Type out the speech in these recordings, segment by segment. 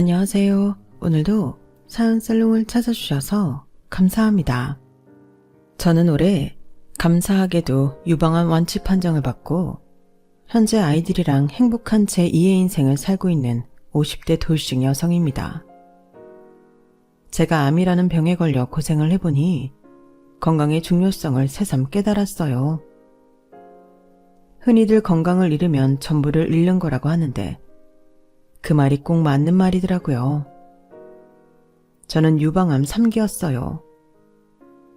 안녕하세요. 오늘도 사연살롱을 찾아주셔서 감사합니다. 저는 올해 감사하게도 유방암 완치 판정을 받고 현재 아이들이랑 행복한 제2의 인생을 살고 있는 50대 돌싱 여성입니다. 제가 암이라는 병에 걸려 고생을 해보니 건강의 중요성을 새삼 깨달았어요. 흔히들 건강을 잃으면 전부를 잃는 거라고 하는데 그 말이 꼭 맞는 말이더라고요. 저는 유방암 3기였어요.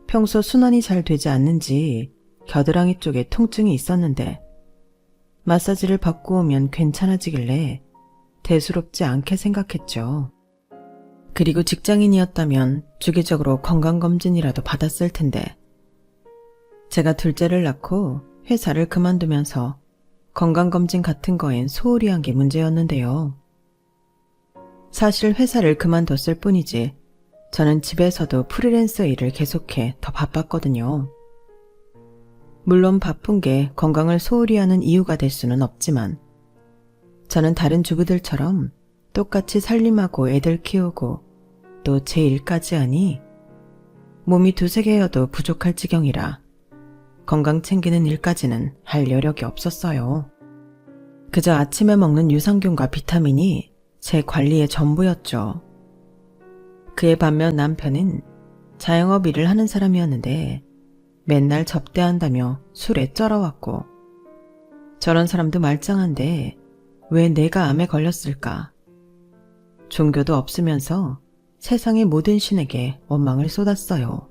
평소 순환이 잘 되지 않는지 겨드랑이 쪽에 통증이 있었는데 마사지를 받고 오면 괜찮아지길래 대수롭지 않게 생각했죠. 그리고 직장인이었다면 주기적으로 건강검진이라도 받았을 텐데 제가 둘째를 낳고 회사를 그만두면서 건강검진 같은 거엔 소홀히 한 게 문제였는데요. 사실 회사를 그만뒀을 뿐이지 저는 집에서도 프리랜서 일을 계속해 더 바빴거든요. 물론 바쁜 게 건강을 소홀히 하는 이유가 될 수는 없지만 저는 다른 주부들처럼 똑같이 살림하고 애들 키우고 또 제 일까지 하니 몸이 두세 개여도 부족할 지경이라 건강 챙기는 일까지는 할 여력이 없었어요. 그저 아침에 먹는 유산균과 비타민이 제 관리의 전부였죠. 그에 반면 남편은 자영업 일을 하는 사람이었는데 맨날 접대한다며 술에 쩔어왔고 저런 사람도 말짱한데 왜 내가 암에 걸렸을까? 종교도 없으면서 세상의 모든 신에게 원망을 쏟았어요.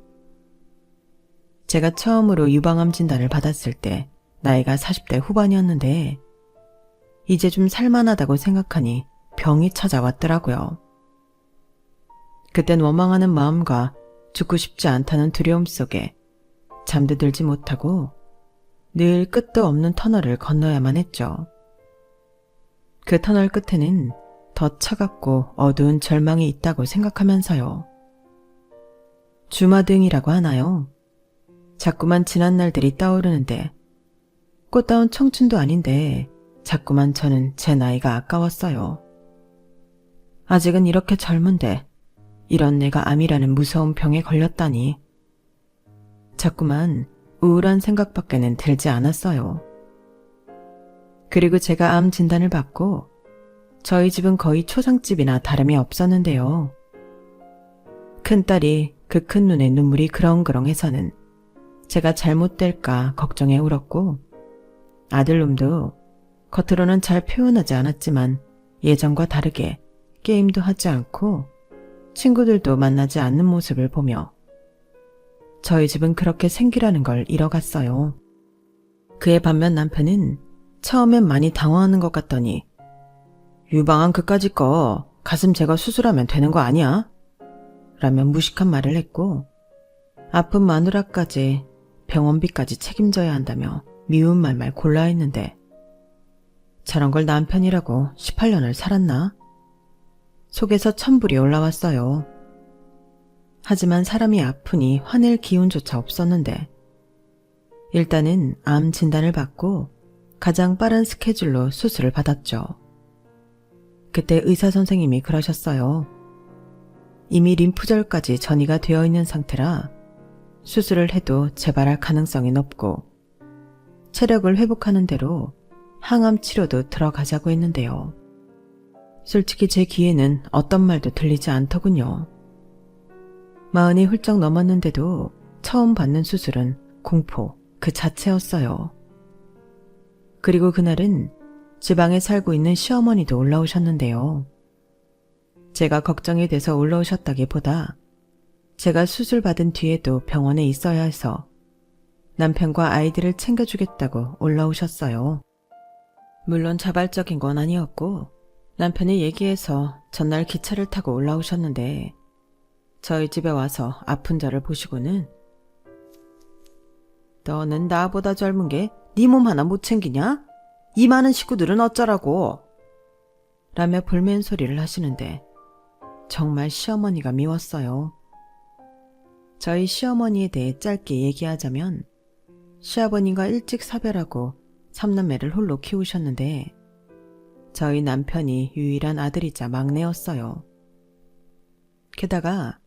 제가 처음으로 유방암 진단을 받았을 때 나이가 40대 후반이었는데 이제 좀 살만하다고 생각하니 병이 찾아왔더라고요. 그땐 원망하는 마음과 죽고 싶지 않다는 두려움 속에 잠도 들지 못하고 늘 끝도 없는 터널을 건너야만 했죠. 그 터널 끝에는 더 차갑고 어두운 절망이 있다고 생각하면서요. 주마등이라고 하나요? 자꾸만 지난 날들이 떠오르는데 꽃다운 청춘도 아닌데 자꾸만 저는 제 나이가 아까웠어요. 아직은 이렇게 젊은데 이런 내가 암이라는 무서운 병에 걸렸다니. 자꾸만 우울한 생각밖에는 들지 않았어요. 그리고 제가 암 진단을 받고 저희 집은 거의 초상집이나 다름이 없었는데요. 큰딸이 그 큰 눈에 눈물이 그렁그렁해서는 제가 잘못될까 걱정해 울었고 아들놈도 겉으로는 잘 표현하지 않았지만 예전과 다르게 게임도 하지 않고 친구들도 만나지 않는 모습을 보며 저희 집은 그렇게 생기라는 걸 잃어갔어요. 그에 반면 남편은 처음엔 많이 당황하는 것 같더니 유방암 그까짓 거 가슴 제거 수술하면 되는 거 아니야? 라며 무식한 말을 했고 아픈 마누라까지 병원비까지 책임져야 한다며 미운 말말 골라 했는데 저런 걸 남편이라고 18년을 살았나? 속에서 천불이 올라왔어요. 하지만 사람이 아프니 화낼 기운조차 없었는데 일단은 암 진단을 받고 가장 빠른 스케줄로 수술을 받았죠. 그때 의사 선생님이 그러셨어요. 이미 림프절까지 전이가 되어 있는 상태라 수술을 해도 재발할 가능성이 높고 체력을 회복하는 대로 항암 치료도 들어가자고 했는데요. 솔직히 제 귀에는 어떤 말도 들리지 않더군요. 40이 훌쩍 넘었는데도 처음 받는 수술은 공포 그 자체였어요. 그리고 그날은 지방에 살고 있는 시어머니도 올라오셨는데요. 제가 걱정이 돼서 올라오셨다기보다 제가 수술 받은 뒤에도 병원에 있어야 해서 남편과 아이들을 챙겨주겠다고 올라오셨어요. 물론 자발적인 건 아니었고 남편이 얘기해서 전날 기차를 타고 올라오셨는데 저희 집에 와서 아픈 저를 보시고는 너는 나보다 젊은 게 네 몸 하나 못 챙기냐? 이 많은 식구들은 어쩌라고? 라며 볼멘 소리를 하시는데 정말 시어머니가 미웠어요. 저희 시어머니에 대해 짧게 얘기하자면 시아버님과 일찍 사별하고 3남매를 홀로 키우셨는데 저희 남편이 유일한 아들이자 막내였어요. 게다가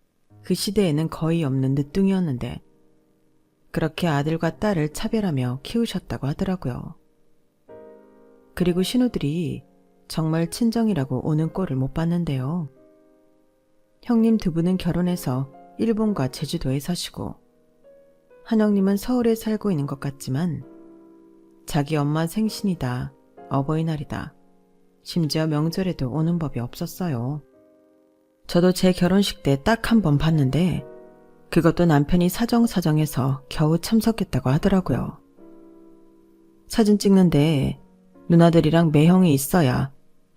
그 시대에는 거의 없는 늦둥이었는데 그렇게 아들과 딸을 차별하며 키우셨다고 하더라고요. 그리고 신우들이 정말 친정이라고 오는 꼴을 못 봤는데요. 형님 두 분은 결혼해서 일본과 제주도에 사시고 한형님은 서울에 살고 있는 것 같지만 자기 엄마 생신이다, 어버이날이다, 심지어 명절에도 오는 법이 없었어요. 저도 제 결혼식 때 딱 한 번 봤는데 그것도 남편이 사정사정해서 겨우 참석했다고 하더라고요. 사진 찍는데 누나들이랑 매형이 있어야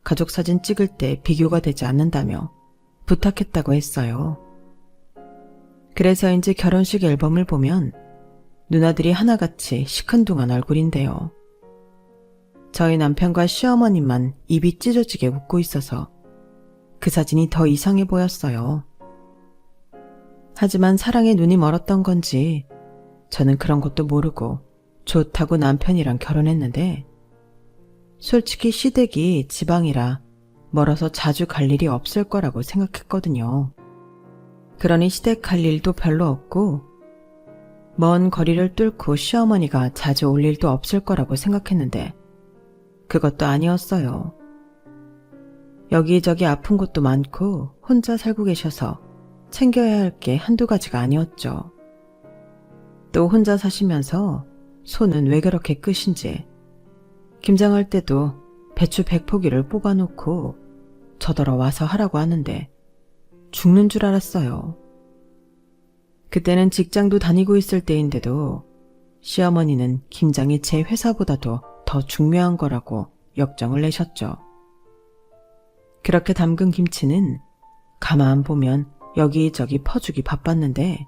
가족 사진 찍을 때 비교가 되지 않는다며 부탁했다고 했어요. 그래서인지 결혼식 앨범을 보면 누나들이 하나같이 시큰둥한 얼굴인데요. 저희 남편과 시어머니만 입이 찢어지게 웃고 있어서 그 사진이 더 이상해 보였어요. 하지만 사랑에 눈이 멀었던 건지 저는 그런 것도 모르고 좋다고 남편이랑 결혼했는데 솔직히 시댁이 지방이라 멀어서 자주 갈 일이 없을 거라고 생각했거든요. 그러니 시댁 갈 일도 별로 없고 먼 거리를 뚫고 시어머니가 자주 올 일도 없을 거라고 생각했는데 그것도 아니었어요. 여기저기 아픈 곳도 많고 혼자 살고 계셔서 챙겨야 할 게 한두 가지가 아니었죠. 또 혼자 사시면서 손은 왜 그렇게 끝인지 김장할 때도 배추 100포기를 뽑아놓고 저더러 와서 하라고 하는데 죽는 줄 알았어요. 그때는 직장도 다니고 있을 때인데도 시어머니는 김장이 제 회사보다도 더 중요한 거라고 역정을 내셨죠. 그렇게 담근 김치는 가만 보면 여기저기 퍼주기 바빴는데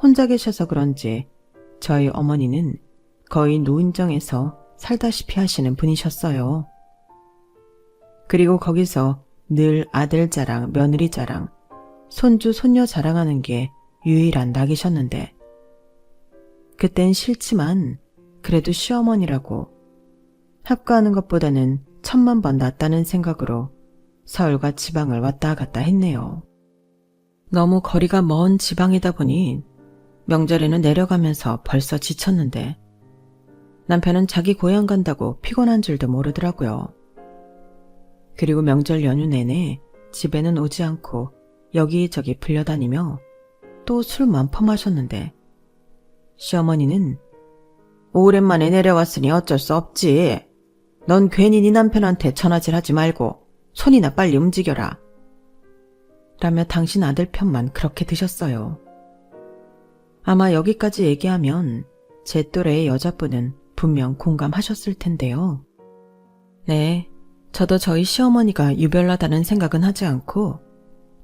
혼자 계셔서 그런지 저희 어머니는 거의 노인정에서 살다시피 하시는 분이셨어요. 그리고 거기서 늘 아들 자랑, 며느리 자랑, 손주, 손녀 자랑하는 게 유일한 낙이셨는데 그땐 싫지만 그래도 시어머니라고 합가하는 것보다는 1000만 번 낫다는 생각으로 서울과 지방을 왔다 갔다 했네요. 너무 거리가 먼 지방이다 보니 명절에는 내려가면서 벌써 지쳤는데 남편은 자기 고향 간다고 피곤한 줄도 모르더라고요. 그리고 명절 연휴 내내 집에는 오지 않고 여기저기 불려다니며 또 술만 퍼마셨는데 시어머니는 오랜만에 내려왔으니 어쩔 수 없지. 넌 괜히 네 남편한테 전화질하지 말고 손이나 빨리 움직여라. 라며 당신 아들 편만 그렇게 드셨어요. 아마 여기까지 얘기하면 제 또래의 여자분은 분명 공감하셨을 텐데요. 네, 저도 저희 시어머니가 유별나다는 생각은 하지 않고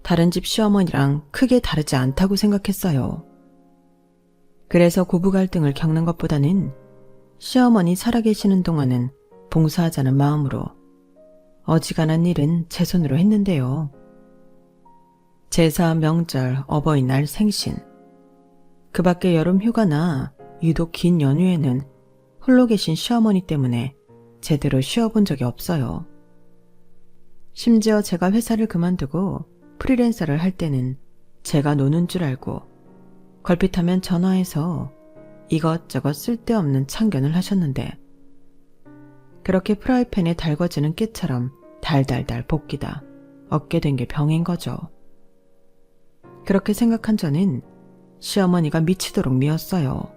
다른 집 시어머니랑 크게 다르지 않다고 생각했어요. 그래서 고부 갈등을 겪는 것보다는 시어머니 살아계시는 동안은 봉사하자는 마음으로 어지간한 일은 제 손으로 했는데요. 제사, 명절, 어버이날, 생신, 그 밖에 여름 휴가나 유독 긴 연휴에는 홀로 계신 시어머니 때문에 제대로 쉬어본 적이 없어요. 심지어 제가 회사를 그만두고 프리랜서를 할 때는 제가 노는 줄 알고 걸핏하면 전화해서 이것저것 쓸데없는 참견을 하셨는데 그렇게 프라이팬에 달궈지는 깨처럼 달달달 볶이다 얻게 된 게 병인 거죠. 그렇게 생각한 저는 시어머니가 미치도록 미웠어요.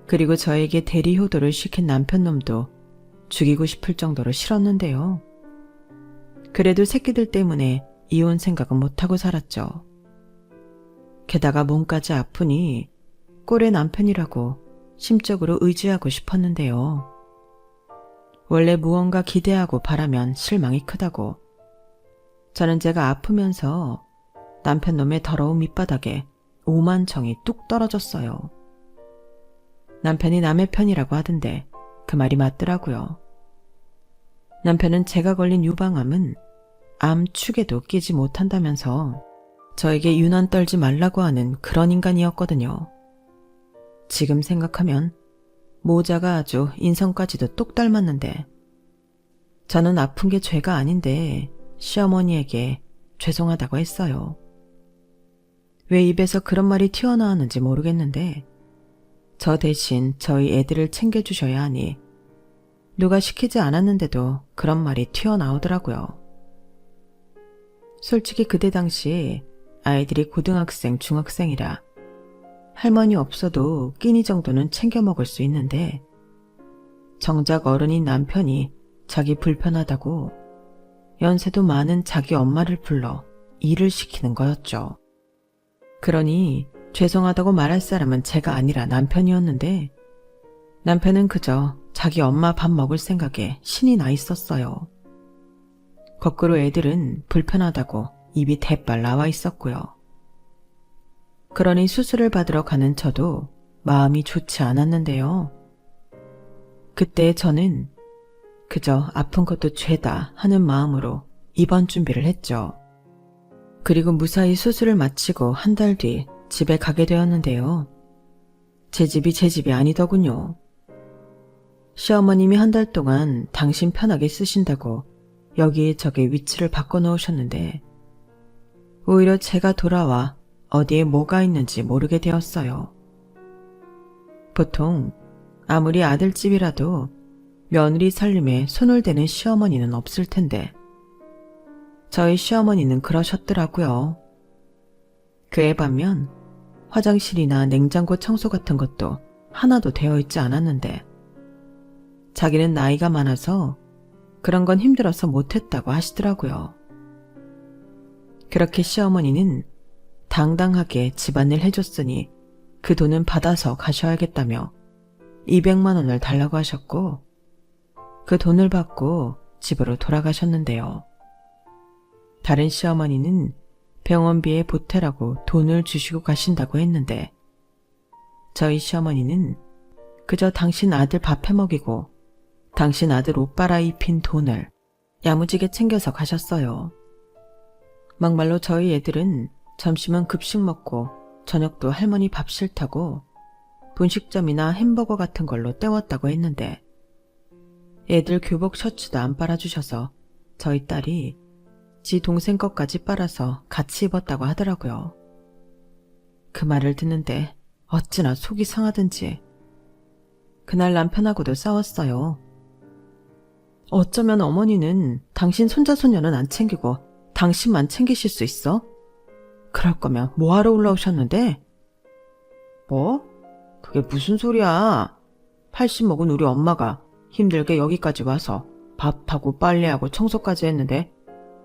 그리고 저에게 대리 효도를 시킨 남편놈도 죽이고 싶을 정도로 싫었는데요. 그래도 새끼들 때문에 이혼 생각은 못하고 살았죠. 게다가 몸까지 아프니 꼴의 남편이라고 심적으로 의지하고 싶었는데요. 원래 무언가 기대하고 바라면 실망이 크다고. 저는 제가 아프면서 남편놈의 더러운 밑바닥에 오만청이 뚝 떨어졌어요. 남편이 남의 편이라고 하던데 그 말이 맞더라고요. 남편은 제가 걸린 유방암은 암 축에도 끼지 못한다면서 저에게 유난 떨지 말라고 하는 그런 인간이었거든요. 지금 생각하면 모자가 아주 인성까지도 똑 닮았는데 저는 아픈 게 죄가 아닌데 시어머니에게 죄송하다고 했어요. 왜 입에서 그런 말이 튀어나왔는지 모르겠는데 저 대신 저희 애들을 챙겨주셔야 하니 누가 시키지 않았는데도 그런 말이 튀어나오더라고요. 솔직히 그때 당시 아이들이 고등학생, 중학생이라 할머니 없어도 끼니 정도는 챙겨 먹을 수 있는데 정작 어른인 남편이 자기 불편하다고 연세도 많은 자기 엄마를 불러 일을 시키는 거였죠. 그러니 죄송하다고 말할 사람은 제가 아니라 남편이었는데 남편은 그저 자기 엄마 밥 먹을 생각에 신이 나 있었어요. 거꾸로 애들은 불편하다고 입이 대빨 나와 있었고요. 그러니 수술을 받으러 가는 저도 마음이 좋지 않았는데요. 그때 저는 그저 아픈 것도 죄다 하는 마음으로 입원 준비를 했죠. 그리고 무사히 수술을 마치고 한 달 뒤 집에 가게 되었는데요. 제 집이 아니더군요. 시어머님이 한 달 동안 당신 편하게 쓰신다고 여기저기 위치를 바꿔놓으셨는데 오히려 제가 돌아와 어디에 뭐가 있는지 모르게 되었어요. 보통 아무리 아들집이라도 며느리 살림에 손을 대는 시어머니는 없을 텐데 저희 시어머니는 그러셨더라고요. 그에 반면 화장실이나 냉장고 청소 같은 것도 하나도 되어 있지 않았는데 자기는 나이가 많아서 그런 건 힘들어서 못했다고 하시더라고요. 그렇게 시어머니는 당당하게 집안일 해줬으니 그 돈은 받아서 가셔야겠다며 200만 원을 달라고 하셨고 그 돈을 받고 집으로 돌아가셨는데요. 다른 시어머니는 병원비에 보태라고 돈을 주시고 가신다고 했는데 저희 시어머니는 그저 당신 아들 밥 해먹이고 당신 아들 옷 갈아입힌 돈을 야무지게 챙겨서 가셨어요. 막말로 저희 애들은 점심은 급식 먹고 저녁도 할머니 밥 싫다고 분식점이나 햄버거 같은 걸로 때웠다고 했는데 애들 교복 셔츠도 안 빨아주셔서 저희 딸이 지 동생 것까지 빨아서 같이 입었다고 하더라고요. 그 말을 듣는데 어찌나 속이 상하든지 그날 남편하고도 싸웠어요. 어쩌면 어머니는 당신 손자 손녀는 안 챙기고 당신만 챙기실 수 있어? 그럴 거면 뭐하러 올라오셨는데? 뭐? 그게 무슨 소리야. 80 먹은 우리 엄마가 힘들게 여기까지 와서 밥하고 빨래하고 청소까지 했는데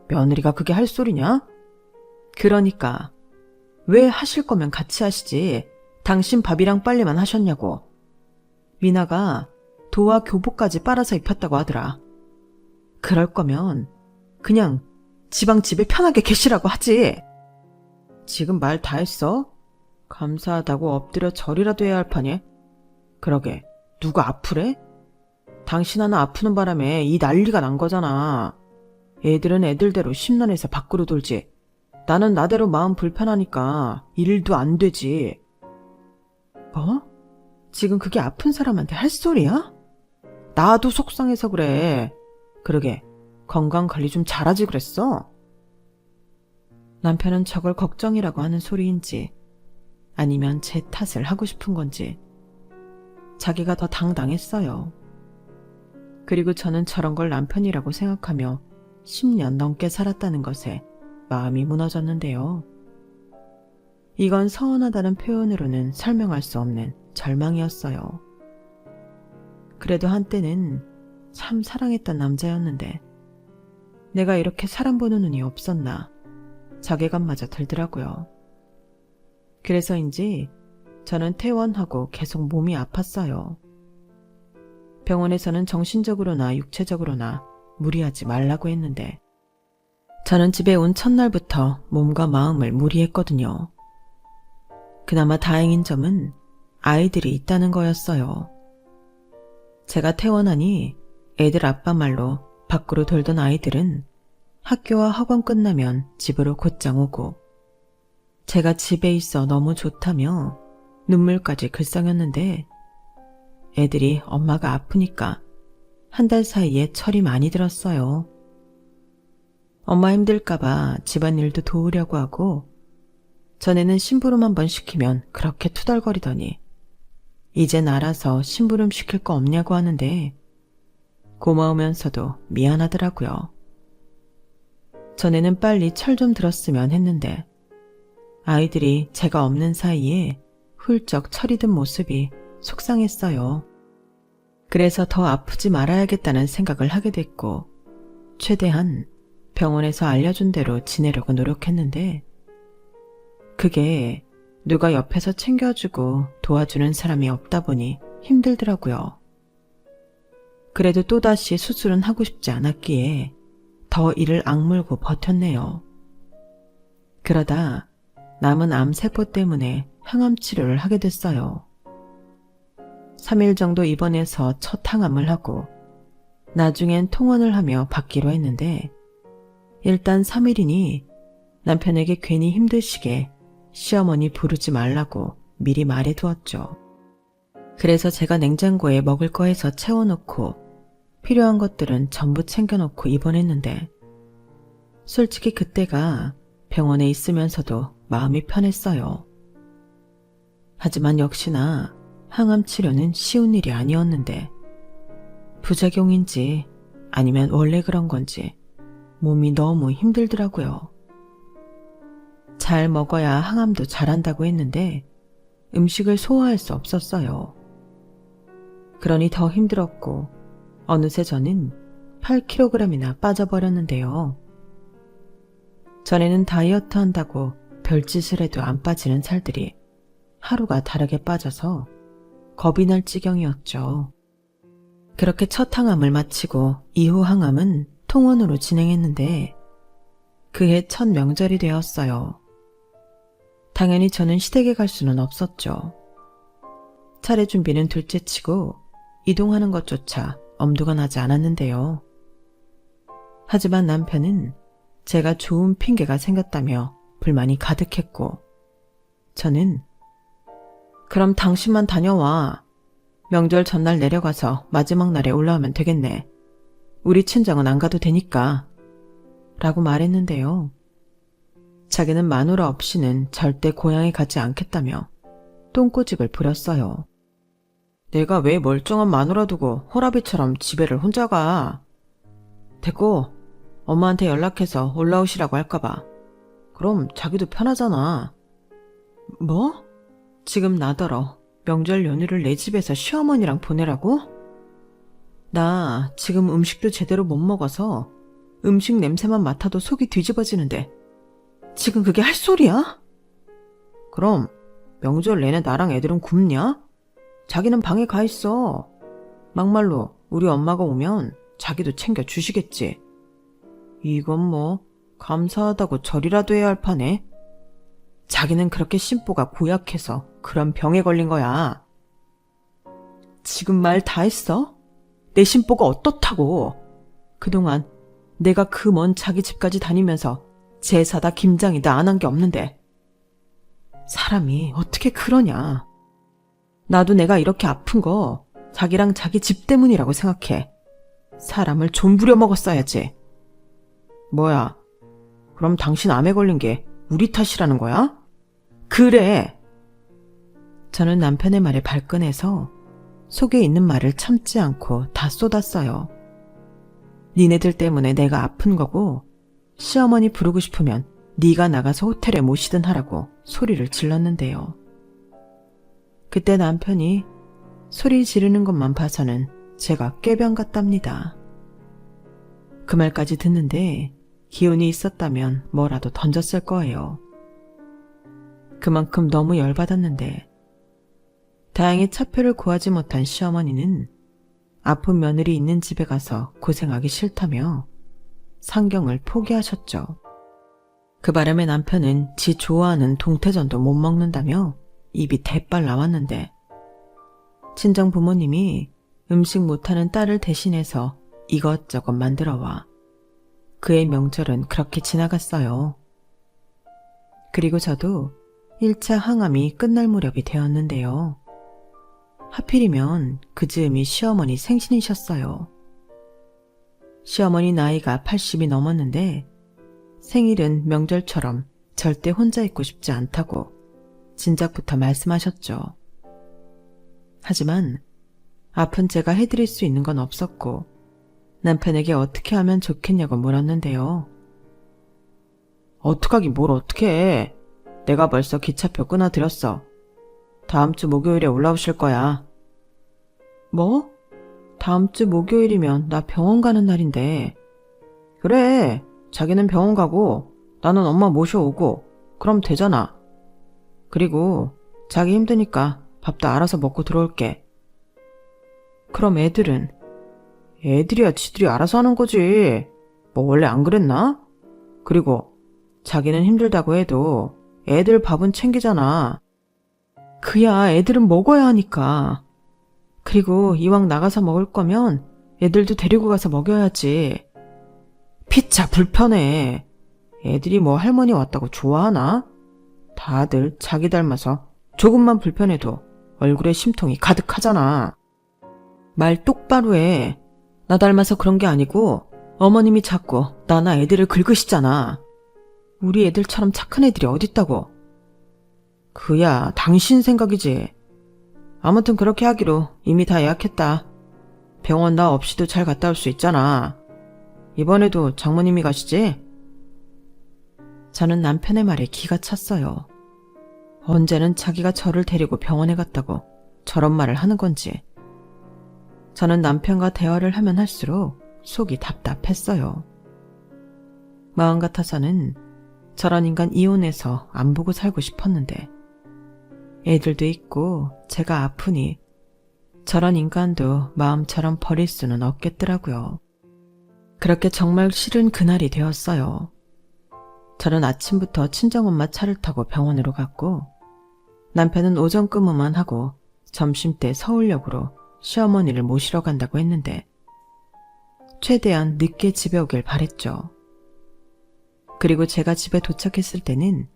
며느리가 그게 할 소리냐? 그러니까 왜 하실 거면 같이 하시지. 당신 밥이랑 빨래만 하셨냐고. 미나가 도와 교복까지 빨아서 입혔다고 하더라. 그럴 거면 그냥 지방 집에 편하게 계시라고 하지. 지금 말 다 했어? 감사하다고 엎드려 절이라도 해야 할 판에. 그러게 누가 아프래? 당신 하나 아프는 바람에 이 난리가 난 거잖아. 애들은 애들대로 심란해서 밖으로 돌지. 나는 나대로 마음 불편하니까 일도 안 되지. 뭐? 지금 그게 아픈 사람한테 할 소리야? 나도 속상해서 그래. 그러게 건강관리 좀 잘하지 그랬어? 남편은 저걸 걱정이라고 하는 소리인지 아니면 제 탓을 하고 싶은 건지 자기가 더 당당했어요. 그리고 저는 저런 걸 남편이라고 생각하며 10년 넘게 살았다는 것에 마음이 무너졌는데요. 이건 서운하다는 표현으로는 설명할 수 없는 절망이었어요. 그래도 한때는 참 사랑했던 남자였는데 내가 이렇게 사람 보는 눈이 없었나 자괴감마저 들더라고요. 그래서인지 저는 퇴원하고 계속 몸이 아팠어요. 병원에서는 정신적으로나 육체적으로나 무리하지 말라고 했는데 저는 집에 온 첫날부터 몸과 마음을 무리했거든요. 그나마 다행인 점은 아이들이 있다는 거였어요. 제가 퇴원하니 애들 아빠 말로 밖으로 돌던 아이들은 학교와 학원 끝나면 집으로 곧장 오고 제가 집에 있어 너무 좋다며 눈물까지 글썽였는데 애들이 엄마가 아프니까 한 달 사이에 철이 많이 들었어요. 엄마 힘들까봐 집안일도 도우려고 하고 전에는 심부름 한번 시키면 그렇게 투덜거리더니 이젠 알아서 심부름 시킬 거 없냐고 하는데 고마우면서도 미안하더라고요. 전에는 빨리 철 좀 들었으면 했는데 아이들이 제가 없는 사이에 훌쩍 철이 든 모습이 속상했어요. 그래서 더 아프지 말아야겠다는 생각을 하게 됐고 최대한 병원에서 알려준 대로 지내려고 노력했는데 그게 누가 옆에서 챙겨주고 도와주는 사람이 없다 보니 힘들더라고요. 그래도 또다시 수술은 하고 싶지 않았기에 더 이를 악물고 버텼네요. 그러다 남은 암세포 때문에 항암 치료를 하게 됐어요. 3일 정도 입원해서 첫 항암을 하고 나중엔 통원을 하며 받기로 했는데 일단 3일이니 남편에게 괜히 힘드시게 시어머니 부르지 말라고 미리 말해두었죠. 그래서 제가 냉장고에 먹을 거 해서 채워놓고 필요한 것들은 전부 챙겨놓고 입원했는데 솔직히 그때가 병원에 있으면서도 마음이 편했어요. 하지만 역시나 항암 치료는 쉬운 일이 아니었는데 부작용인지 아니면 원래 그런 건지 몸이 너무 힘들더라고요. 잘 먹어야 항암도 잘한다고 했는데 음식을 소화할 수 없었어요. 그러니 더 힘들었고 어느새 저는 8kg이나 빠져버렸는데요. 전에는 다이어트 한다고 별짓을 해도 안 빠지는 살들이 하루가 다르게 빠져서 겁이 날 지경이었죠. 그렇게 첫 항암을 마치고 이후 항암은 통원으로 진행했는데 그해 첫 명절이 되었어요. 당연히 저는 시댁에 갈 수는 없었죠. 차례 준비는 둘째치고 이동하는 것조차 엄두가 나지 않았는데요. 하지만 남편은 제가 좋은 핑계가 생겼다며 불만이 가득했고 저는 그럼 당신만 다녀와. 명절 전날 내려가서 마지막 날에 올라오면 되겠네. 우리 친정은 안 가도 되니까. 라고 말했는데요. 자기는 마누라 없이는 절대 고향에 가지 않겠다며 똥꼬집을 부렸어요. 내가 왜 멀쩡한 마누라 두고 호라비처럼 집에를 혼자 가. 됐고 엄마한테 연락해서 올라오시라고 할까봐. 그럼 자기도 편하잖아. 뭐? 지금 나더러 명절 연휴를 내 집에서 시어머니랑 보내라고? 나 지금 음식도 제대로 못 먹어서 음식 냄새만 맡아도 속이 뒤집어지는데 지금 그게 할 소리야? 그럼 명절 내내 나랑 애들은 굶냐? 자기는 방에 가 있어. 막말로 우리 엄마가 오면 자기도 챙겨 주시겠지. 이건 뭐 감사하다고 절이라도 해야 할 판에. 자기는 그렇게 심보가 고약해서 그런 병에 걸린 거야. 지금 말 다 했어? 내 심보가 어떻다고. 그동안 내가 그 먼 자기 집까지 다니면서 제사다 김장이다 안 한 게 없는데 사람이 어떻게 그러냐. 나도 내가 이렇게 아픈 거 자기랑 자기 집 때문이라고 생각해. 사람을 좀 부려먹었어야지. 뭐야, 그럼 당신 암에 걸린 게 우리 탓이라는 거야? 그래. 저는 남편의 말에 발끈해서 속에 있는 말을 참지 않고 다 쏟았어요. 니네들 때문에 내가 아픈 거고 시어머니 부르고 싶으면 네가 나가서 호텔에 모시든 하라고 소리를 질렀는데요. 그때 남편이 소리 지르는 것만 봐서는 제가 꾀병 같답니다. 그 말까지 듣는데 기운이 있었다면 뭐라도 던졌을 거예요. 그만큼 너무 열받았는데 다행히 차표를 구하지 못한 시어머니는 아픈 며느리 있는 집에 가서 고생하기 싫다며 상경을 포기하셨죠. 그 바람에 남편은 지 좋아하는 동태전도 못 먹는다며 입이 대빨 나왔는데 친정 부모님이 음식 못하는 딸을 대신해서 이것저것 만들어와 그의 명절은 그렇게 지나갔어요. 그리고 저도 1차 항암이 끝날 무렵이 되었는데요. 하필이면 그 즈음이 시어머니 생신이셨어요. 시어머니 나이가 80이 넘었는데 생일은 명절처럼 절대 혼자 있고 싶지 않다고 진작부터 말씀하셨죠. 하지만 아픈 제가 해드릴 수 있는 건 없었고 남편에게 어떻게 하면 좋겠냐고 물었는데요. 어떡하긴 뭘 어떻게 해. 내가 벌써 기차표 끊어드렸어. 다음 주 목요일에 올라오실 거야. 뭐? 다음 주 목요일이면 나 병원 가는 날인데. 그래, 자기는 병원 가고 나는 엄마 모셔오고 그럼 되잖아. 그리고 자기 힘드니까 밥도 알아서 먹고 들어올게. 그럼 애들은? 애들이야 지들이 알아서 하는 거지. 뭐 원래 안 그랬나? 그리고 자기는 힘들다고 해도 애들 밥은 챙기잖아. 그야 애들은 먹어야 하니까. 그리고 이왕 나가서 먹을 거면 애들도 데리고 가서 먹여야지. 피차 불편해. 애들이 뭐 할머니 왔다고 좋아하나? 다들 자기 닮아서 조금만 불편해도 얼굴에 심통이 가득하잖아. 말 똑바로 해. 나 닮아서 그런 게 아니고 어머님이 자꾸 나나 애들을 긁으시잖아. 우리 애들처럼 착한 애들이 어딨다고. 그야 당신 생각이지. 아무튼 그렇게 하기로 이미 다 예약했다. 병원 나 없이도 잘 갔다 올 수 있잖아. 이번에도 장모님이 가시지? 저는 남편의 말에 기가 찼어요. 언제는 자기가 저를 데리고 병원에 갔다고 저런 말을 하는 건지. 저는 남편과 대화를 하면 할수록 속이 답답했어요. 마음 같아서는 저런 인간 이혼해서 안 보고 살고 싶었는데 애들도 있고 제가 아프니 저런 인간도 마음처럼 버릴 수는 없겠더라고요. 그렇게 정말 싫은 그날이 되었어요. 저는 아침부터 친정엄마 차를 타고 병원으로 갔고 남편은 오전 근무만 하고 점심때 서울역으로 시어머니를 모시러 간다고 했는데 최대한 늦게 집에 오길 바랬죠. 그리고 제가 집에 도착했을 때는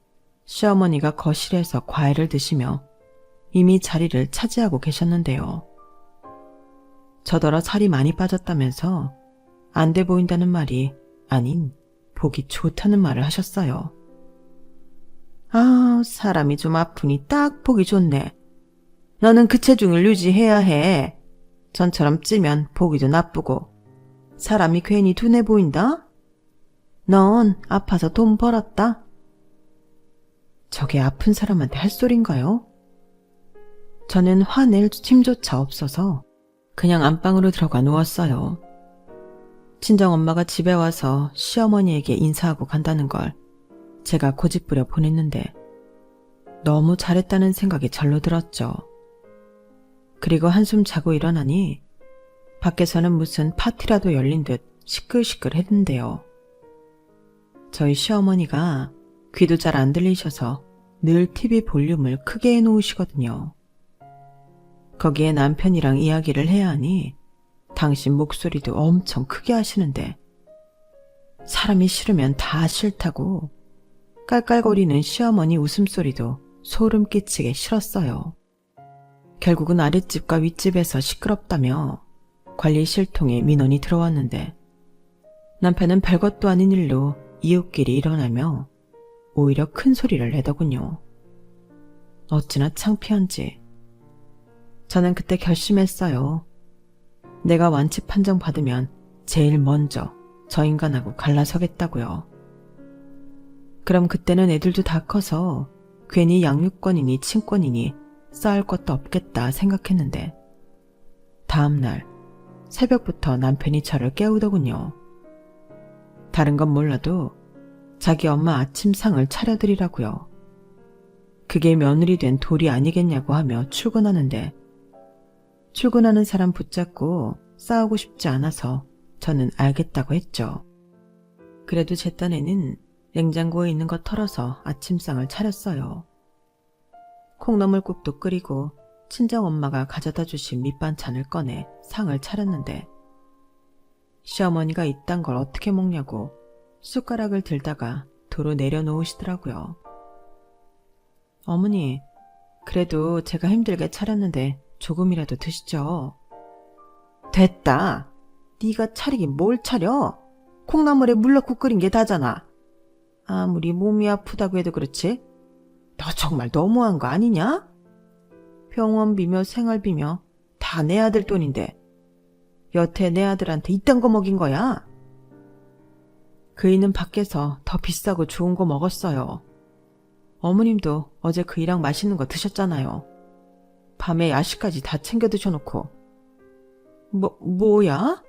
시어머니가 거실에서 과일을 드시며 이미 자리를 차지하고 계셨는데요. 저더러 살이 많이 빠졌다면서 안 돼 보인다는 말이 아닌 보기 좋다는 말을 하셨어요. 아, 사람이 좀 아프니 딱 보기 좋네. 너는 그 체중을 유지해야 해. 전처럼 찌면 보기도 나쁘고 사람이 괜히 둔해 보인다? 넌 아파서 돈 벌었다? 저게 아픈 사람한테 할 소린가요? 저는 화낼 힘조차 없어서 그냥 안방으로 들어가 누웠어요. 친정엄마가 집에 와서 시어머니에게 인사하고 간다는 걸 제가 고집부려 보냈는데 너무 잘했다는 생각이 절로 들었죠. 그리고 한숨 자고 일어나니 밖에서는 무슨 파티라도 열린 듯 시끌시끌했는데요. 저희 시어머니가 귀도 잘 안 들리셔서 늘 TV 볼륨을 크게 해놓으시거든요. 거기에 남편이랑 이야기를 해야 하니 당신 목소리도 엄청 크게 하시는데 사람이 싫으면 다 싫다고 깔깔거리는 시어머니 웃음소리도 소름 끼치게 싫었어요. 결국은 아랫집과 윗집에서 시끄럽다며 관리실통에 민원이 들어왔는데 남편은 별것도 아닌 일로 이웃끼리 일어나며 오히려 큰 소리를 내더군요. 어찌나 창피한지. 저는 그때 결심했어요. 내가 완치 판정 받으면 제일 먼저 저 인간하고 갈라서겠다고요. 그럼 그때는 애들도 다 커서 괜히 양육권이니 친권이니 쌓을 것도 없겠다 생각했는데 다음날 새벽부터 남편이 저를 깨우더군요. 다른 건 몰라도 자기 엄마 아침상을 차려드리라고요. 그게 며느리 된 도리 아니겠냐고 하며 출근하는데 출근하는 사람 붙잡고 싸우고 싶지 않아서 저는 알겠다고 했죠. 그래도 제 딴에는 냉장고에 있는 거 털어서 아침상을 차렸어요. 콩나물국도 끓이고 친정엄마가 가져다 주신 밑반찬을 꺼내 상을 차렸는데 시어머니가 이딴 걸 어떻게 먹냐고 숟가락을 들다가 도로 내려놓으시더라고요. 어머니, 그래도 제가 힘들게 차렸는데 조금이라도 드시죠. 됐다. 네가 차리긴 뭘 차려? 콩나물에 물 넣고 끓인 게 다잖아. 아무리 몸이 아프다고 해도 그렇지? 너 정말 너무한 거 아니냐? 병원비며 생활비며 다 내 아들 돈인데 여태 내 아들한테 이딴 거 먹인 거야? 그이는 밖에서 더 비싸고 좋은 거 먹었어요. 어머님도 어제 그이랑 맛있는 거 드셨잖아요. 밤에 야식까지 다 챙겨 드셔놓고. 뭐야?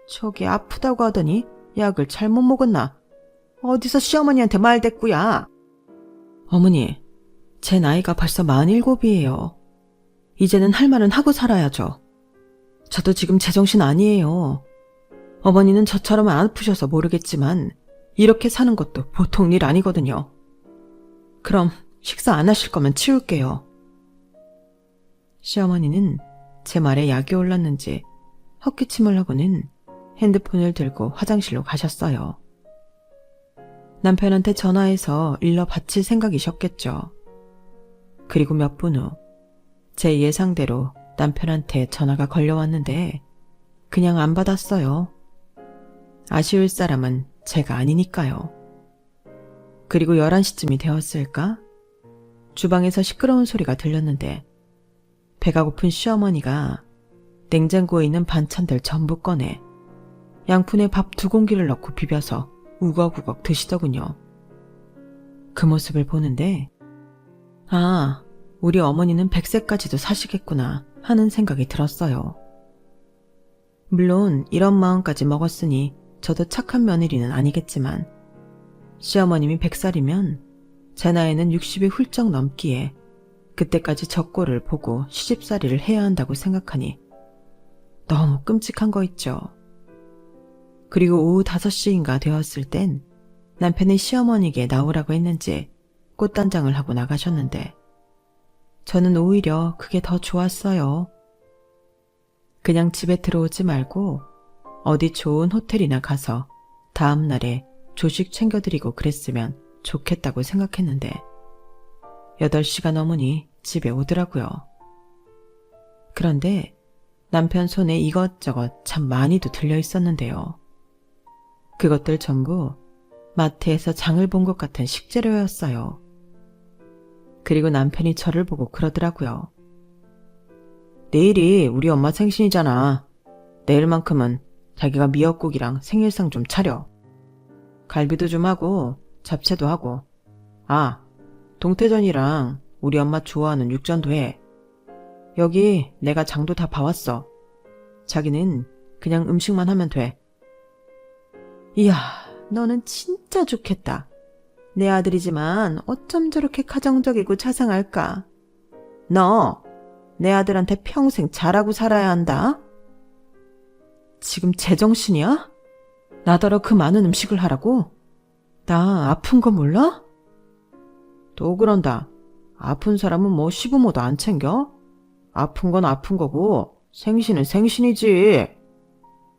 저기 아프다고 하더니 약을 잘못 먹었나? 어디서 시어머니한테 말댔구야? 어머니, 제 나이가 벌써 47이에요. 이제는 할 말은 하고 살아야죠. 저도 지금 제정신 아니에요. 어머니는 저처럼 안 아프셔서 모르겠지만 이렇게 사는 것도 보통 일 아니거든요. 그럼 식사 안 하실 거면 치울게요. 시어머니는 제 말에 약이 올랐는지 헛기침을 하고는 핸드폰을 들고 화장실로 가셨어요. 남편한테 전화해서 일러 바칠 생각이셨겠죠. 그리고 몇 분 후 제 예상대로 남편한테 전화가 걸려왔는데 그냥 안 받았어요. 아쉬울 사람은 제가 아니니까요. 그리고 11시쯤이 되었을까? 주방에서 시끄러운 소리가 들렸는데 배가 고픈 시어머니가 냉장고에 있는 반찬들 전부 꺼내 양푼에 밥 2공기를 넣고 비벼서 우걱우걱 드시더군요. 그 모습을 보는데 아, 우리 어머니는 100세까지도 사시겠구나 하는 생각이 들었어요. 물론 이런 마음까지 먹었으니 저도 착한 며느리는 아니겠지만 시어머님이 100살이면 제 나이는 60이 훌쩍 넘기에 그때까지 저 꼴을 보고 시집살이를 해야 한다고 생각하니 너무 끔찍한 거 있죠. 그리고 오후 5시인가 되었을 땐 남편이 시어머니에게 나오라고 했는지 꽃단장을 하고 나가셨는데 저는 오히려 그게 더 좋았어요. 그냥 집에 들어오지 말고 어디 좋은 호텔이나 가서 다음 날에 조식 챙겨드리고 그랬으면 좋겠다고 생각했는데 8시가 넘으니 집에 오더라고요. 그런데 남편 손에 이것저것 참 많이도 들려 있었는데요. 그것들 전부 마트에서 장을 본 것 같은 식재료였어요. 그리고 남편이 저를 보고 그러더라고요. 내일이 우리 엄마 생신이잖아. 내일만큼은 자기가 미역국이랑 생일상 좀 차려. 갈비도 좀 하고 잡채도 하고. 아, 동태전이랑 우리 엄마 좋아하는 육전도 해. 여기 내가 장도 다 봐왔어. 자기는 그냥 음식만 하면 돼. 이야, 너는 진짜 좋겠다. 내 아들이지만 어쩜 저렇게 가정적이고 자상할까? 너, 내 아들한테 평생 잘하고 살아야 한다. 지금 제정신이야? 나더러 그 많은 음식을 하라고? 나 아픈 거 몰라? 또 그런다. 아픈 사람은 뭐 시부모도 안 챙겨? 아픈 건 아픈 거고 생신은 생신이지.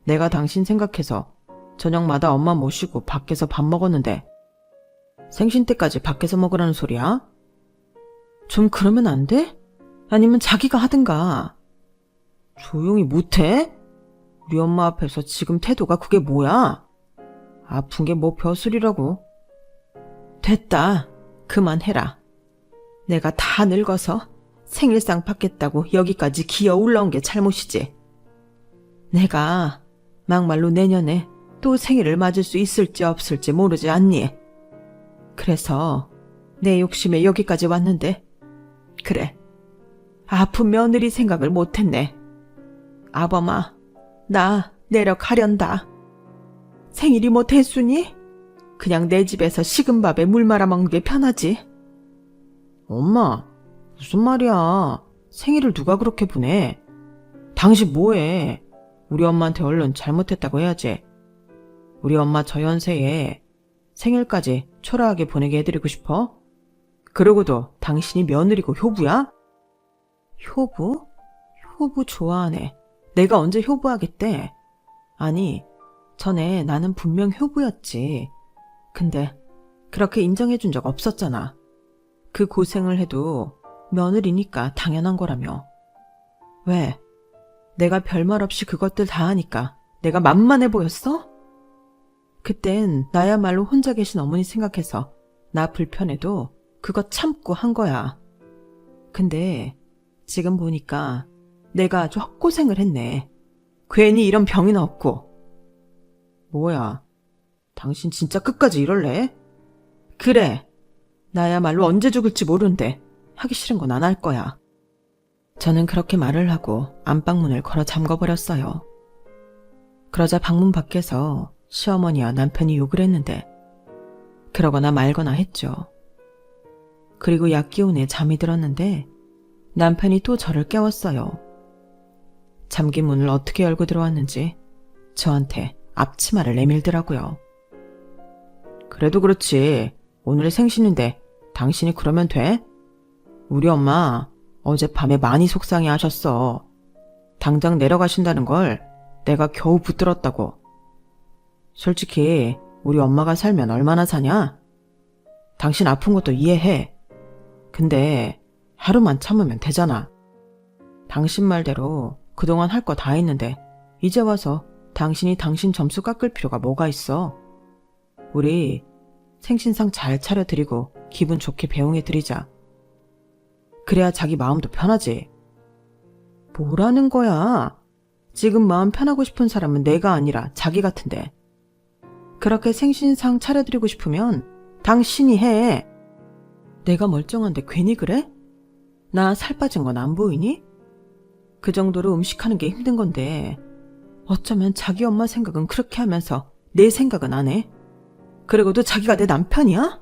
내가 당신 생각해서 저녁마다 엄마 모시고 밖에서 밥 먹었는데 생신 때까지 밖에서 먹으라는 소리야? 좀 그러면 안 돼? 아니면 자기가 하든가. 조용히 못해? 우리 엄마 앞에서 지금 태도가 그게 뭐야? 아픈 게 뭐 벼슬이라고. 됐다. 그만해라. 내가 다 늙어서 생일상 받겠다고 여기까지 기어 올라온 게 잘못이지. 내가 막말로 내년에 또 생일을 맞을 수 있을지 없을지 모르지 않니? 그래서 내 욕심에 여기까지 왔는데 그래, 아픈 며느리 생각을 못했네. 아범아, 나 내려가련다. 생일이 뭐 됐으니? 그냥 내 집에서 식은 밥에 물 말아 먹는 게 편하지. 엄마, 무슨 말이야. 생일을 누가 그렇게 보내. 당신 뭐해. 우리 엄마한테 얼른 잘못했다고 해야지. 우리 엄마 저 연세에 생일까지 초라하게 보내게 해드리고 싶어? 그러고도 당신이 며느리고 효부야? 효부? 효부 좋아하네. 내가 언제 효부하겠대? 아니, 전에 나는 분명 효부였지. 근데 그렇게 인정해준 적 없었잖아. 그 고생을 해도 며느리니까 당연한 거라며. 왜? 내가 별말 없이 그것들 다 하니까 내가 만만해 보였어? 그땐 나야말로 혼자 계신 어머니 생각해서 나 불편해도 그거 참고 한 거야. 근데 지금 보니까 내가 아주 헛고생을 했네. 괜히 이런 병이나 얻고. 뭐야, 당신 진짜 끝까지 이럴래? 그래, 나야말로 언제 죽을지 모르는데 하기 싫은 건 안 할 거야. 저는 그렇게 말을 하고 안방문을 걸어 잠궈버렸어요. 그러자 방문 밖에서 시어머니와 남편이 욕을 했는데 그러거나 말거나 했죠. 그리고 약 기운에 잠이 들었는데 남편이 또 저를 깨웠어요. 잠긴 문을 어떻게 열고 들어왔는지 저한테 앞치마를 내밀더라고요. 그래도 그렇지. 오늘 생신인데 당신이 그러면 돼? 우리 엄마 어젯밤에 많이 속상해 하셨어. 당장 내려가신다는 걸 내가 겨우 붙들었다고. 솔직히 우리 엄마가 살면 얼마나 사냐? 당신 아픈 것도 이해해. 근데 하루만 참으면 되잖아. 당신 말대로 그동안 할 거 다 했는데 이제 와서 당신이 당신 점수 깎을 필요가 뭐가 있어. 우리 생신상 잘 차려드리고 기분 좋게 배웅해드리자. 그래야 자기 마음도 편하지. 뭐라는 거야? 지금 마음 편하고 싶은 사람은 내가 아니라 자기 같은데. 그렇게 생신상 차려드리고 싶으면 당신이 해. 내가 멀쩡한데 괜히 그래? 나 살 빠진 건 안 보이니? 그 정도로 음식하는 게 힘든 건데 어쩌면 자기 엄마 생각은 그렇게 하면서 내 생각은 안 해? 그리고도 자기가 내 남편이야?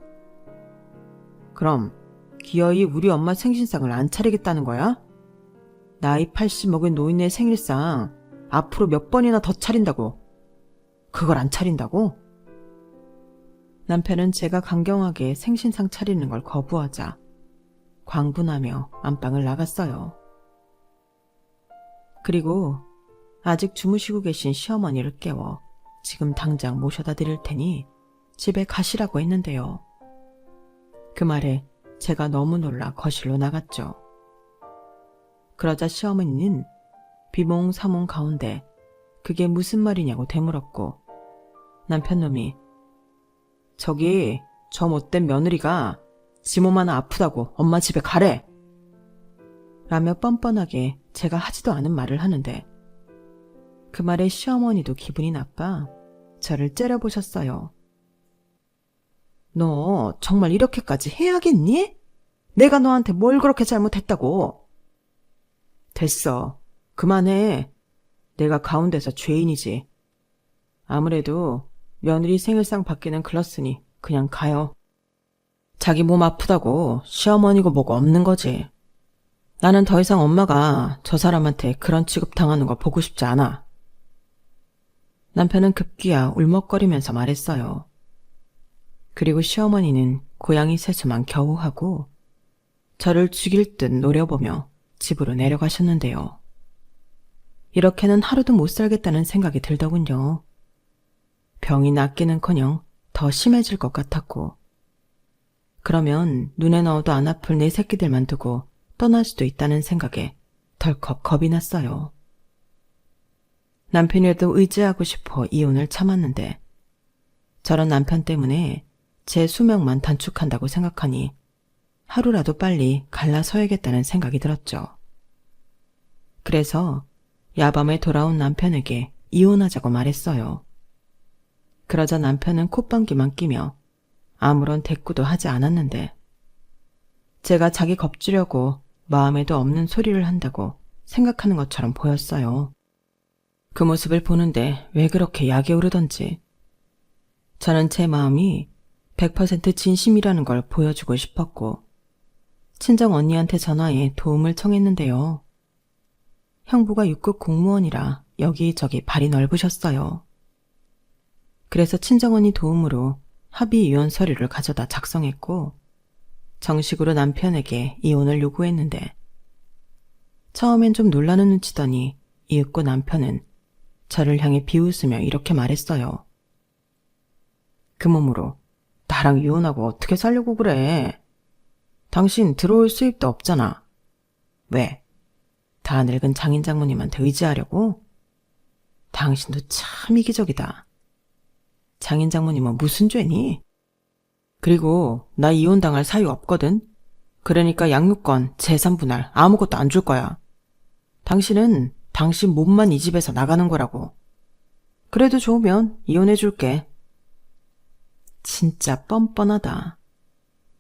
그럼 기어이 우리 엄마 생신상을 안 차리겠다는 거야? 나이 80 먹은 노인네 생일상 앞으로 몇 번이나 더 차린다고. 그걸 안 차린다고? 남편은 제가 강경하게 생신상 차리는 걸 거부하자 광분하며 안방을 나갔어요. 그리고 아직 주무시고 계신 시어머니를 깨워 지금 당장 모셔다 드릴 테니 집에 가시라고 했는데요. 그 말에 제가 너무 놀라 거실로 나갔죠. 그러자 시어머니는 비몽사몽 가운데 그게 무슨 말이냐고 되물었고 남편놈이 저기 저 못된 며느리가 지 몸 하나 아프다고 엄마 집에 가래 라며 뻔뻔하게 제가 하지도 않은 말을 하는데 그 말에 시어머니도 기분이 나빠 저를 째려보셨어요. 너 정말 이렇게까지 해야겠니? 내가 너한테 뭘 그렇게 잘못했다고. 됐어. 그만해. 내가 가운데서 죄인이지. 아무래도 며느리 생일상 받기는 글렀으니 그냥 가요. 자기 몸 아프다고 시어머니고 뭐고 없는 거지. 나는 더 이상 엄마가 저 사람한테 그런 취급 당하는 거 보고 싶지 않아. 남편은 급기야 울먹거리면서 말했어요. 그리고 시어머니는 고양이 세수만 겨우 하고 저를 죽일 듯 노려보며 집으로 내려가셨는데요. 이렇게는 하루도 못 살겠다는 생각이 들더군요. 병이 낫기는커녕 더 심해질 것 같았고 그러면 눈에 넣어도 안 아플 내 새끼들만 두고 떠날 수도 있다는 생각에 덜컥 겁이 났어요. 남편이라도 의지하고 싶어 이혼을 참았는데 저런 남편 때문에 제 수명만 단축한다고 생각하니 하루라도 빨리 갈라서야겠다는 생각이 들었죠. 그래서 야밤에 돌아온 남편에게 이혼하자고 말했어요. 그러자 남편은 콧방귀만 끼며 아무런 대꾸도 하지 않았는데 제가 자기 겁주려고 마음에도 없는 소리를 한다고 생각하는 것처럼 보였어요. 그 모습을 보는데 왜 그렇게 약이 오르던지 저는 제 마음이 100% 진심이라는 걸 보여주고 싶었고 친정 언니한테 전화해 도움을 청했는데요. 형부가 6급 공무원이라 여기저기 발이 넓으셨어요. 그래서 친정언니 도움으로 합의 이혼 서류를 가져다 작성했고 정식으로 남편에게 이혼을 요구했는데 처음엔 좀 놀라는 눈치더니 이윽고 남편은 저를 향해 비웃으며 이렇게 말했어요. 그 몸으로 나랑 이혼하고 어떻게 살려고 그래? 당신 들어올 수입도 없잖아. 왜? 다 늙은 장인 장모님한테 의지하려고? 당신도 참 이기적이다. 장인 장모님은 무슨 죄니? 그리고 나 이혼당할 사유 없거든. 그러니까 양육권, 재산 분할 아무것도 안 줄 거야. 당신은 당신 몸만 이 집에서 나가는 거라고. 그래도 좋으면 이혼해 줄게. 진짜 뻔뻔하다.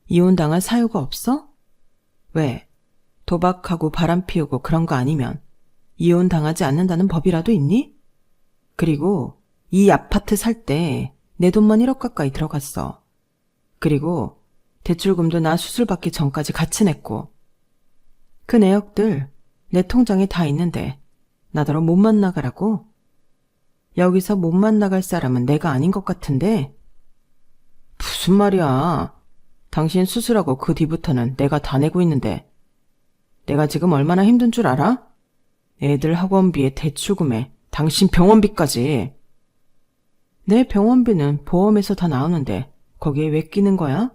이혼당할 사유가 없어? 왜? 도박하고 바람 피우고 그런 거 아니면 이혼당하지 않는다는 법이라도 있니? 그리고 이 아파트 살 때 내 돈만 1억 가까이 들어갔어. 그리고 대출금도 나 수술 받기 전까지 같이 냈고. 그 내역들 내 통장에 다 있는데 나더러 몸만 나가라고? 여기서 몸만 나갈 사람은 내가 아닌 것 같은데? 무슨 말이야. 당신 수술하고 그 뒤부터는 내가 다 내고 있는데 내가 지금 얼마나 힘든 줄 알아? 애들 학원비에 대출금에 당신 병원비까지. 내 병원비는 보험에서 다 나오는데 거기에 왜 끼는 거야?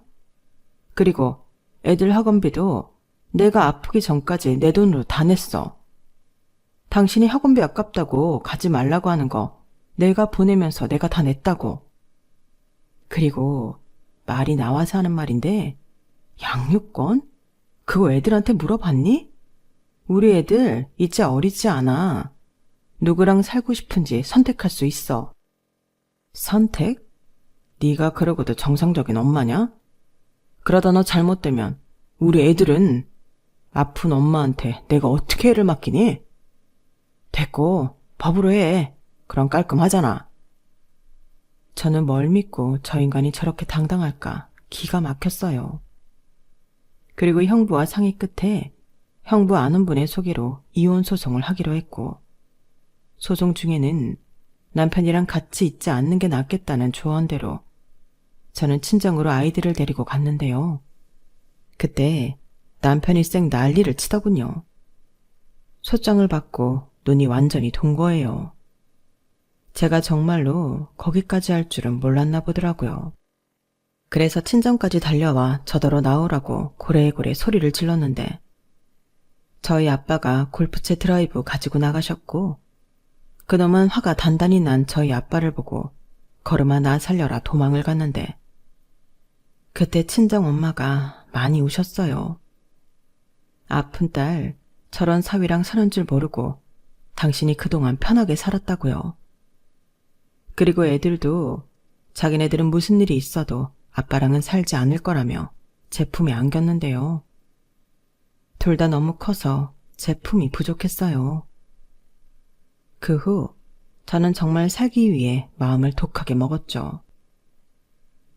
그리고 애들 학원비도 내가 아프기 전까지 내 돈으로 다 냈어. 당신이 학원비 아깝다고 가지 말라고 하는 거 내가 보내면서 내가 다 냈다고. 그리고 말이 나와서 하는 말인데 양육권? 그거 애들한테 물어봤니? 우리 애들 이제 어리지 않아. 누구랑 살고 싶은지 선택할 수 있어. 선택? 네가 그러고도 정상적인 엄마냐? 그러다 너 잘못되면 우리 애들은 아픈 엄마한테 내가 어떻게 애를 맡기니? 됐고 법으로 해. 그럼 깔끔하잖아. 저는 뭘 믿고 저 인간이 저렇게 당당할까 기가 막혔어요. 그리고 형부와 상의 끝에 형부 아는 분의 소개로 이혼 소송을 하기로 했고, 소송 중에는 남편이랑 같이 있지 않는 게 낫겠다는 조언대로 저는 친정으로 아이들을 데리고 갔는데요. 그때 남편이 쌩 난리를 치더군요. 소장을 받고 눈이 완전히 돈 거예요. 제가 정말로 거기까지 할 줄은 몰랐나 보더라고요. 그래서 친정까지 달려와 저더러 나오라고 고래고래 소리를 질렀는데 저희 아빠가 골프채 드라이브 가지고 나가셨고 그놈은 화가 단단히 난 저희 아빠를 보고 걸음아 나 살려라 도망을 갔는데 그때 친정엄마가 많이 우셨어요. 아픈 딸 저런 사위랑 사는 줄 모르고 당신이 그동안 편하게 살았다고요. 그리고 애들도 자기네들은 무슨 일이 있어도 아빠랑은 살지 않을 거라며 제품에 안겼는데요. 둘 다 너무 커서 제품이 부족했어요. 그 후 저는 정말 살기 위해 마음을 독하게 먹었죠.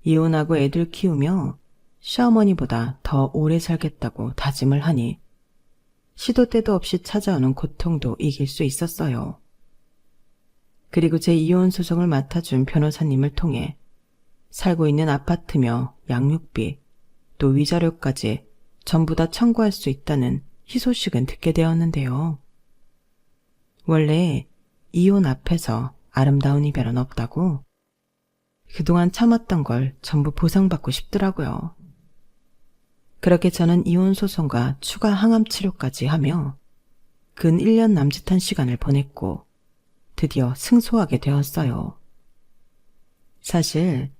이혼하고 애들 키우며 시어머니보다 더 오래 살겠다고 다짐을 하니 시도 때도 없이 찾아오는 고통도 이길 수 있었어요. 그리고 제 이혼 소송을 맡아준 변호사님을 통해 살고 있는 아파트며 양육비, 또 위자료까지 전부 다 청구할 수 있다는 희소식은 듣게 되었는데요. 원래 이혼 앞에서 아름다운 이별은 없다고 그동안 참았던 걸 전부 보상받고 싶더라고요. 그렇게 저는 이혼 소송과 추가 항암 치료까지 하며 근 1년 남짓한 시간을 보냈고 드디어 승소하게 되었어요. 사실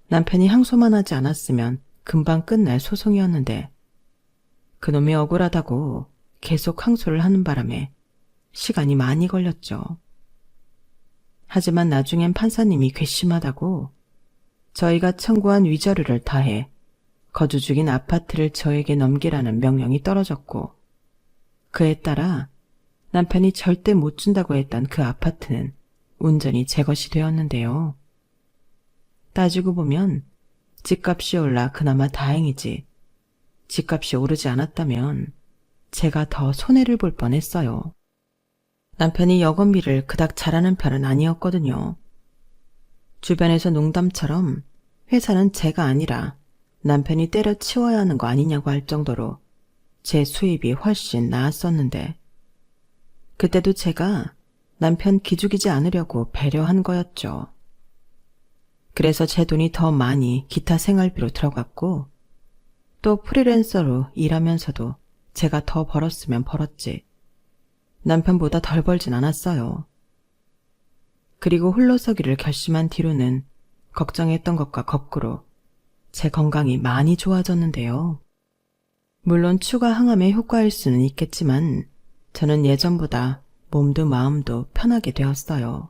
남편이 항소만 하지 않았으면 금방 끝날 소송이었는데 그놈이 억울하다고 계속 항소를 하는 바람에 시간이 많이 걸렸죠. 하지만 나중엔 판사님이 괘씸하다고 저희가 청구한 위자료를 다해 거주 중인 아파트를 저에게 넘기라는 명령이 떨어졌고 그에 따라 남편이 절대 못 준다고 했던 그 아파트는 온전히 제 것이 되었는데요. 따지고 보면 집값이 올라 그나마 다행이지 집값이 오르지 않았다면 제가 더 손해를 볼 뻔했어요. 남편이 여건비를 그닥 잘하는 편은 아니었거든요. 주변에서 농담처럼 회사는 제가 아니라 남편이 때려치워야 하는 거 아니냐고 할 정도로 제 수입이 훨씬 나았었는데 그때도 제가 남편 기죽이지 않으려고 배려한 거였죠. 그래서 제 돈이 더 많이 기타 생활비로 들어갔고 또 프리랜서로 일하면서도 제가 더 벌었으면 벌었지 남편보다 덜 벌진 않았어요. 그리고 홀로서기를 결심한 뒤로는 걱정했던 것과 거꾸로 제 건강이 많이 좋아졌는데요. 물론 추가 항암의 효과일 수는 있겠지만 저는 예전보다 몸도 마음도 편하게 되었어요.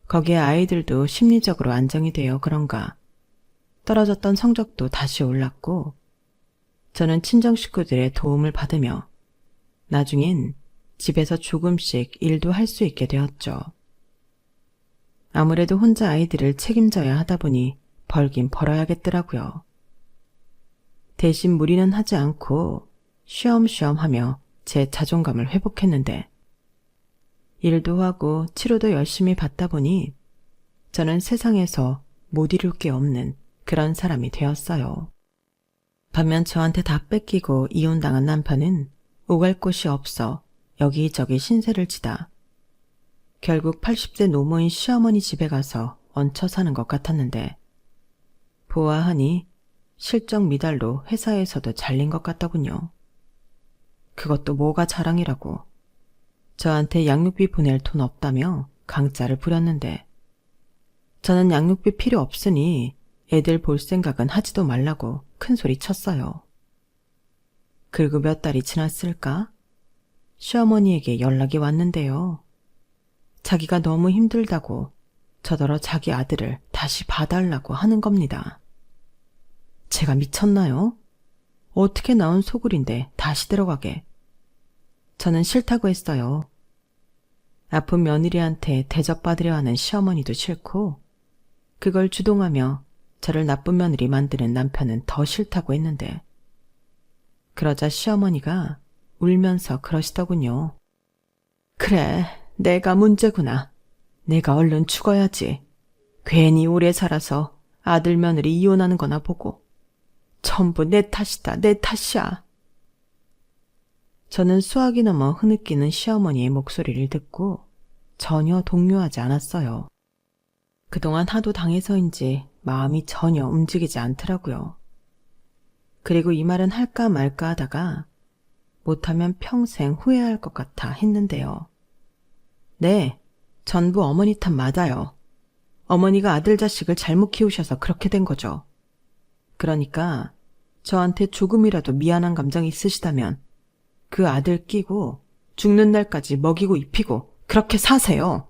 거기에 아이들도 심리적으로 안정이 되어 그런가 떨어졌던 성적도 다시 올랐고 저는 친정 식구들의 도움을 받으며 나중엔 집에서 조금씩 일도 할 수 있게 되었죠. 아무래도 혼자 아이들을 책임져야 하다 보니 벌긴 벌어야겠더라고요. 대신 무리는 하지 않고 쉬엄쉬엄 하며 제 자존감을 회복했는데 일도 하고 치료도 열심히 받다 보니 저는 세상에서 못 이룰 게 없는 그런 사람이 되었어요. 반면 저한테 다 뺏기고 이혼당한 남편은 오갈 곳이 없어 여기저기 신세를 지다 결국 80세 노모인 시어머니 집에 가서 얹혀 사는 것 같았는데 보아하니 실적 미달로 회사에서도 잘린 것 같더군요. 그것도 뭐가 자랑이라고. 저한테 양육비 보낼 돈 없다며 강짜를 부렸는데 저는 양육비 필요 없으니 애들 볼 생각은 하지도 말라고 큰 소리 쳤어요. 그리고 몇 달이 지났을까? 시어머니에게 연락이 왔는데요. 자기가 너무 힘들다고 저더러 자기 아들을 다시 봐달라고 하는 겁니다. 제가 미쳤나요? 어떻게 나온 소굴인데 다시 들어가게. 저는 싫다고 했어요. 아픈 며느리한테 대접받으려 하는 시어머니도 싫고 그걸 주동하며 저를 나쁜 며느리 만드는 남편은 더 싫다고 했는데 그러자 시어머니가 울면서 그러시더군요. 그래, 내가 문제구나. 내가 얼른 죽어야지. 괜히 오래 살아서 아들 며느리 이혼하는 거나 보고. 전부 내 탓이다, 내 탓이야. 저는 수학이 넘어 흐느끼는 시어머니의 목소리를 듣고 전혀 동요하지 않았어요. 그동안 하도 당해서인지 마음이 전혀 움직이지 않더라고요. 그리고 이 말은 할까 말까 하다가 못하면 평생 후회할 것 같아 했는데요. 네, 전부 어머니 탓 맞아요. 어머니가 아들 자식을 잘못 키우셔서 그렇게 된 거죠. 그러니까 저한테 조금이라도 미안한 감정이 있으시다면 그 아들 끼고 죽는 날까지 먹이고 입히고 그렇게 사세요.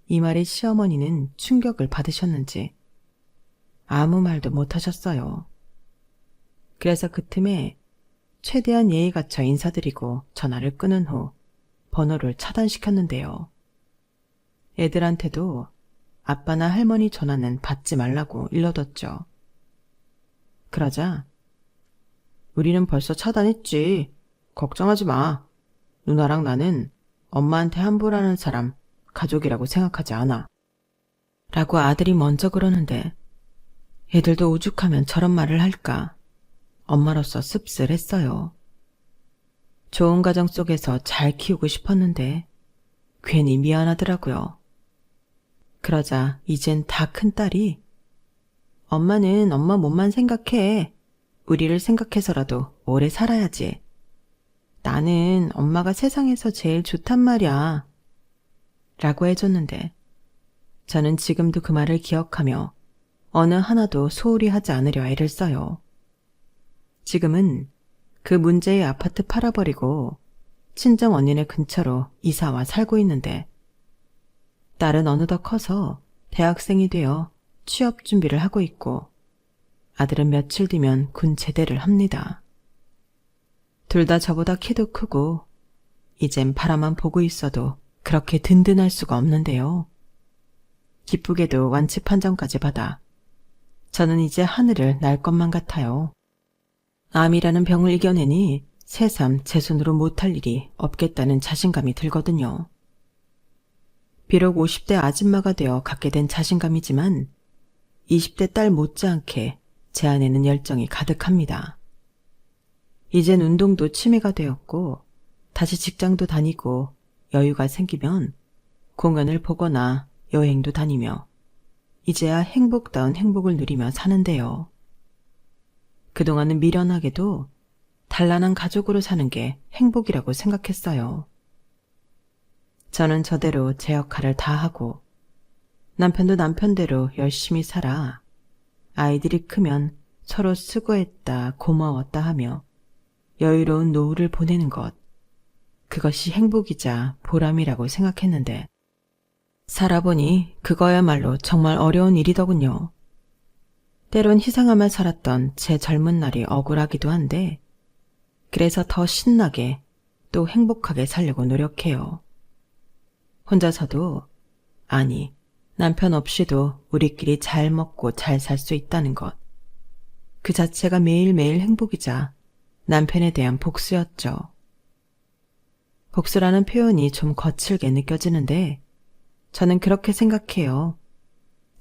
이 말에 시어머니는 충격을 받으셨는지 아무 말도 못하셨어요. 그래서 그 틈에 최대한 예의 갖춰 인사드리고 전화를 끊은 후 번호를 차단시켰는데요. 애들한테도 아빠나 할머니 전화는 받지 말라고 일러뒀죠. 그러자 우리는 벌써 차단했지. 걱정하지 마. 누나랑 나는 엄마한테 함부로 하는 사람 가족이라고 생각하지 않아. 라고 아들이 먼저 그러는데 애들도 오죽하면 저런 말을 할까. 엄마로서 씁쓸했어요. 좋은 가정 속에서 잘 키우고 싶었는데 괜히 미안하더라고요. 그러자 이젠 다 큰 딸이 엄마는 엄마 몸만 생각해. 우리를 생각해서라도 오래 살아야지. 나는 엄마가 세상에서 제일 좋단 말이야. 라고 해줬는데 저는 지금도 그 말을 기억하며 어느 하나도 소홀히 하지 않으려 애를 써요. 지금은 그 문제의 아파트 팔아버리고 친정 언니네 근처로 이사와 살고 있는데 딸은 어느덧 커서 대학생이 되어 취업 준비를 하고 있고 아들은 며칠 뒤면 군 제대를 합니다. 둘 다 저보다 키도 크고 이젠 바라만 보고 있어도 그렇게 든든할 수가 없는데요. 기쁘게도 완치 판정까지 받아 저는 이제 하늘을 날 것만 같아요. 암이라는 병을 이겨내니 새삼 제 손으로 못할 일이 없겠다는 자신감이 들거든요. 비록 50대 아줌마가 되어 갖게 된 자신감이지만 20대 딸 못지않게 제 안에는 열정이 가득합니다. 이젠 운동도 취미가 되었고 다시 직장도 다니고 여유가 생기면 공연을 보거나 여행도 다니며 이제야 행복다운 행복을 누리며 사는데요. 그동안은 미련하게도 단란한 가족으로 사는 게 행복이라고 생각했어요. 저는 저대로 제 역할을 다 하고 남편도 남편대로 열심히 살아 아이들이 크면 서로 수고했다, 고마웠다 하며 여유로운 노후를 보내는 것. 그것이 행복이자 보람이라고 생각했는데 살아보니 그거야말로 정말 어려운 일이더군요. 때론 희생하며 살았던 제 젊은 날이 억울하기도 한데 그래서 더 신나게 또 행복하게 살려고 노력해요. 혼자서도, 아니, 남편 없이도 우리끼리 잘 먹고 잘 살 수 있다는 것. 그 자체가 매일매일 행복이자 남편에 대한 복수였죠. 복수라는 표현이 좀 거칠게 느껴지는데 저는 그렇게 생각해요.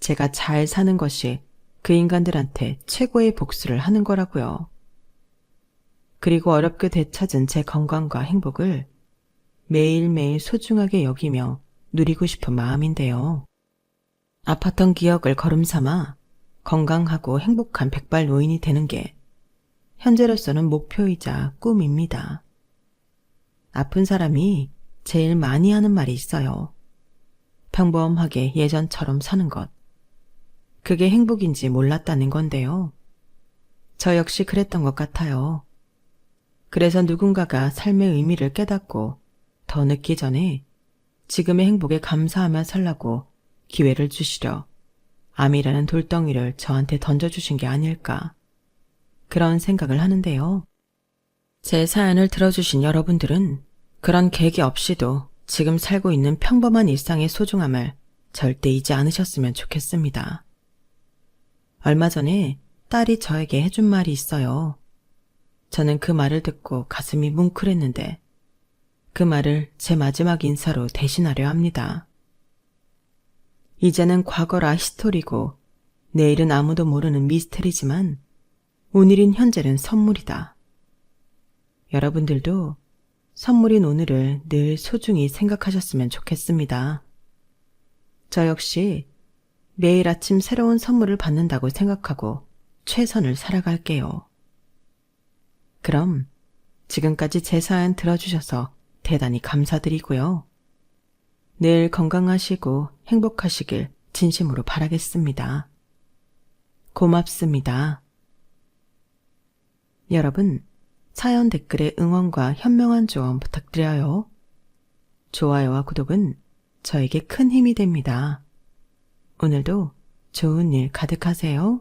제가 잘 사는 것이 그 인간들한테 최고의 복수를 하는 거라고요. 그리고 어렵게 되찾은 제 건강과 행복을 매일매일 소중하게 여기며 누리고 싶은 마음인데요. 아팠던 기억을 걸음삼아 건강하고 행복한 백발노인이 되는 게 현재로서는 목표이자 꿈입니다. 아픈 사람이 제일 많이 하는 말이 있어요. 평범하게 예전처럼 사는 것. 그게 행복인지 몰랐다는 건데요. 저 역시 그랬던 것 같아요. 그래서 누군가가 삶의 의미를 깨닫고 더 늦기 전에 지금의 행복에 감사하며 살라고 기회를 주시려 암이라는 돌덩이를 저한테 던져주신 게 아닐까. 그런 생각을 하는데요. 제 사연을 들어주신 여러분들은 그런 계기 없이도 지금 살고 있는 평범한 일상의 소중함을 절대 잊지 않으셨으면 좋겠습니다. 얼마 전에 딸이 저에게 해준 말이 있어요. 저는 그 말을 듣고 가슴이 뭉클했는데 그 말을 제 마지막 인사로 대신하려 합니다. 이제는 과거라 히스토리고 내일은 아무도 모르는 미스테리지만 오늘인 현재는 선물이다. 여러분들도 선물인 오늘을 늘 소중히 생각하셨으면 좋겠습니다. 저 역시 매일 아침 새로운 선물을 받는다고 생각하고 최선을 살아갈게요. 그럼 지금까지 제 사연 들어주셔서 대단히 감사드리고요. 늘 건강하시고 행복하시길 진심으로 바라겠습니다. 고맙습니다. 여러분, 사연 댓글에 응원과 현명한 조언 부탁드려요. 좋아요와 구독은 저에게 큰 힘이 됩니다. 오늘도 좋은 일 가득하세요.